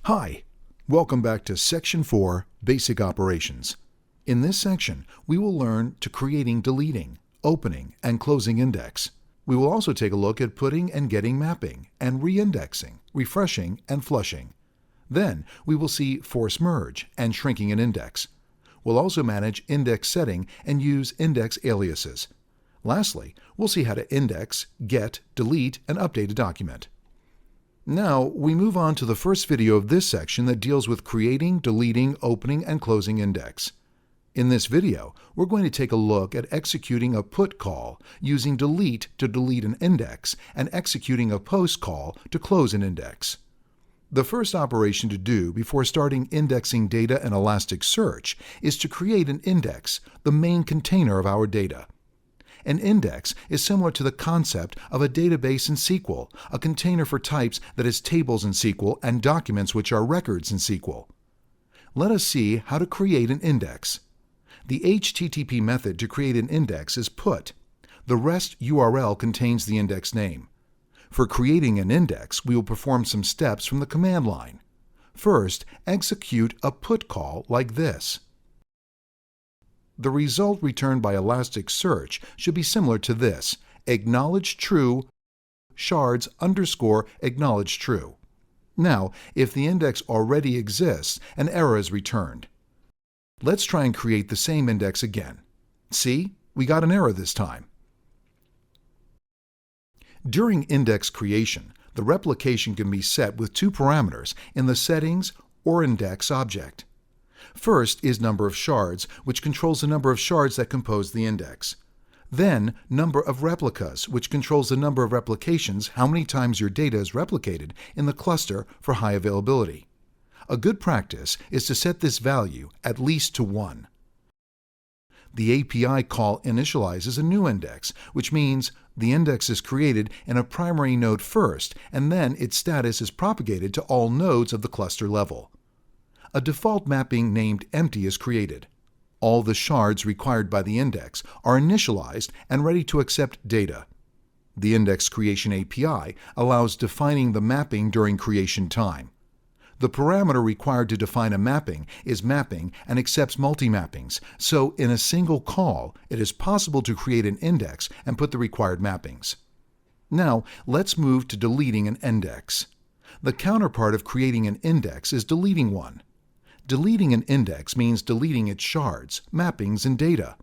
Hi, welcome back to Section 4, Basic Operations. In this section, we will learn to creating, deleting, opening, and closing index. We will also take a look at putting and getting mapping, and reindexing, refreshing, and flushing. Then, we will see force merge and shrinking an index. We'll also manage index setting and use index aliases. Lastly, we'll see how to index, get, delete, and update a document. Now, we move on to the first video of this section that deals with creating, deleting, opening, and closing index. In this video, we're going to take a look at executing a put call using delete to delete an index and executing a post call to close an index. The first operation to do before starting indexing data in Elasticsearch is to create an index, the main container of our data. An index is similar to the concept of a database in SQL, a container for types that is tables in SQL and documents which are records in SQL. Let us see how to create an index. The HTTP method to create an index is put. The REST URL contains the index name. For creating an index, we will perform some steps from the command line. First, execute a put call like this. The result returned by Elasticsearch should be similar to this: acknowledge true, shards _ acknowledge true. Now, if the index already exists, an error is returned. Let's try and create the same index again. See, we got an error this time. During index creation, the replication can be set with two parameters in the settings or index object. First is number of shards, which controls the number of shards that compose the index. Then, number of replicas, which controls the number of replications, how many times your data is replicated in the cluster for high availability. A good practice is to set this value at least to 1. The API call initializes a new index, which means the index is created in a primary node first, and then its status is propagated to all nodes of the cluster level. A default mapping named empty is created. All the shards required by the index are initialized and ready to accept data. The Index Creation API allows defining the mapping during creation time. The parameter required to define a mapping is mapping and accepts multi-mappings, so in a single call, it is possible to create an index and put the required mappings. Now, let's move to deleting an index. The counterpart of creating an index is deleting one. Deleting an index means deleting its shards, mappings, and data.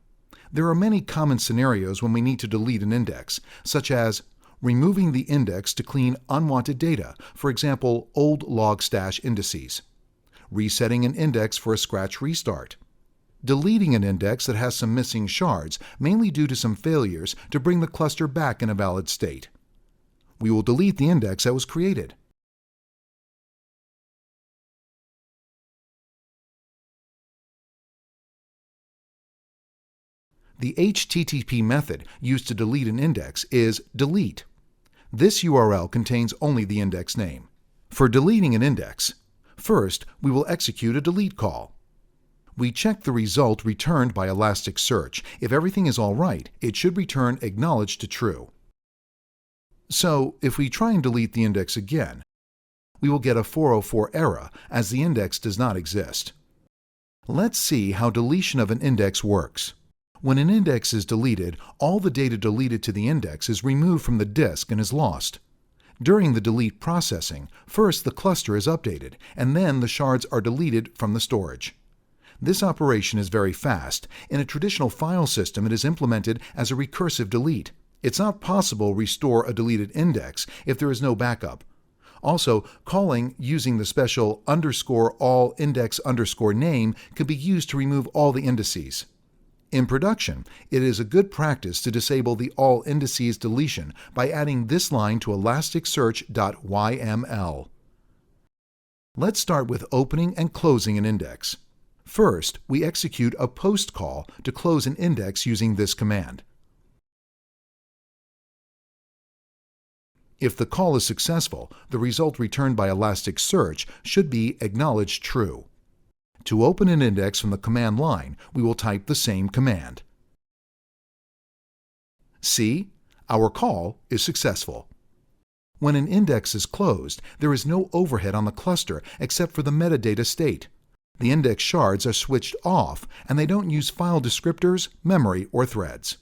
There are many common scenarios when we need to delete an index, such as removing the index to clean unwanted data, for example, old log stash indices, resetting an index for a scratch restart, deleting an index that has some missing shards, mainly due to some failures, to bring the cluster back in a valid state. We will delete the index that was created. The HTTP method used to delete an index is delete. This URL contains only the index name. For deleting an index, first we will execute a delete call. We check the result returned by Elasticsearch. If everything is all right, it should return acknowledged to true. So, if we try and delete the index again, we will get a 404 error as the index does not exist. Let's see how deletion of an index works. When an index is deleted, all the data deleted to the index is removed from the disk and is lost. During the delete processing, first the cluster is updated, and then the shards are deleted from the storage. This operation is very fast. In a traditional file system, it is implemented as a recursive delete. It's not possible to restore a deleted index if there is no backup. Also, calling using the special _all index _name can be used to remove all the indices. In production, it is a good practice to disable the all indices deletion by adding this line to elasticsearch.yml. Let's start with opening and closing an index. First, we execute a post call to close an index using this command. If the call is successful, the result returned by Elasticsearch should be acknowledged true. To open an index from the command line, we will type the same command. See, our call is successful. When an index is closed, there is no overhead on the cluster except for the metadata state. The index shards are switched off, and they don't use file descriptors, memory, or threads.